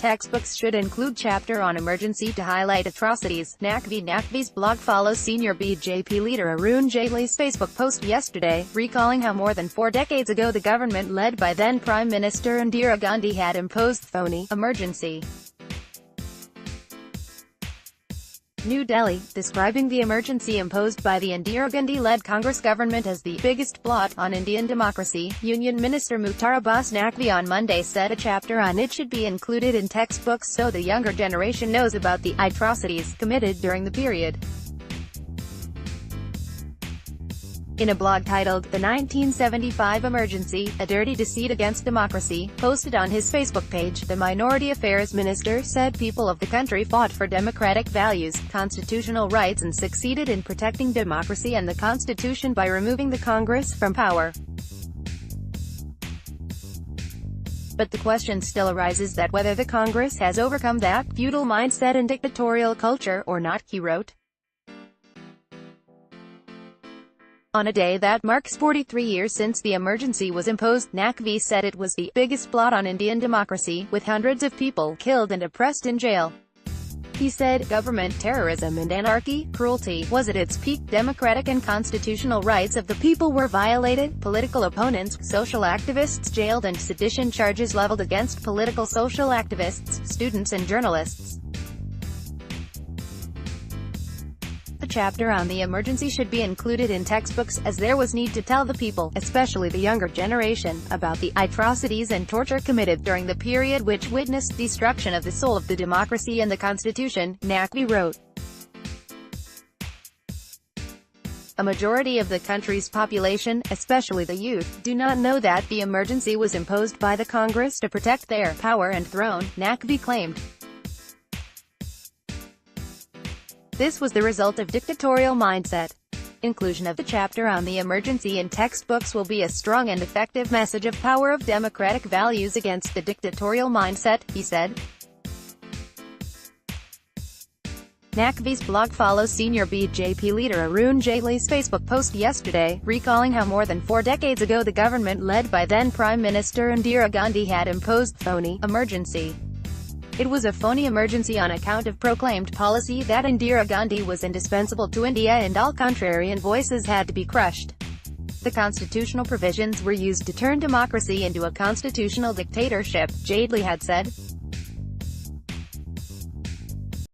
textbooks should include chapter on emergency to highlight atrocities. Naqvi's blog follows senior BJP leader Arun Jaitley's Facebook post yesterday, recalling how more than 4 decades ago the government led by then Prime Minister Indira Gandhi had imposed phony emergency. New Delhi, describing the emergency imposed by the Indira Gandhi-led Congress government as the biggest blot on Indian democracy, Union Minister Mukhtar Abbas Naqvi on Monday said a chapter on it should be included in textbooks so the younger generation knows about the atrocities committed during the period. In a blog titled, "The 1975 Emergency, A Dirty Deceit Against Democracy," posted on his Facebook page, the Minority Affairs Minister said people of the country fought for democratic values, constitutional rights and succeeded in protecting democracy and the Constitution by removing the Congress from power. But the question still arises that whether the Congress has overcome that feudal mindset and dictatorial culture or not, he wrote. On a day that marks 43 years since the emergency was imposed, Naqvi said it was the biggest blot on Indian democracy, with hundreds of people killed and oppressed in jail. He said, government terrorism and anarchy, cruelty, was at its peak, democratic and constitutional rights of the people were violated, political opponents, social activists jailed and sedition charges leveled against political social activists, students and journalists. A chapter on the emergency should be included in textbooks, as there was need to tell the people, especially the younger generation, about the atrocities and torture committed during the period which witnessed destruction of the soul of the democracy and the Constitution, Naqvi wrote. A majority of the country's population, especially the youth, do not know that the emergency was imposed by the Congress to protect their power and throne, Naqvi claimed. This was the result of dictatorial mindset. Inclusion of the chapter on the emergency in textbooks will be a strong and effective message of power of democratic values against the dictatorial mindset, he said. Naqvi's blog follows senior BJP leader Arun Jaitley's Facebook post yesterday, recalling how more than 4 decades ago the government led by then Prime Minister Indira Gandhi had imposed phony emergency. It was a phony emergency on account of proclaimed policy that Indira Gandhi was indispensable to India and all contrarian voices had to be crushed. The constitutional provisions were used to turn democracy into a constitutional dictatorship, Jaitley had said.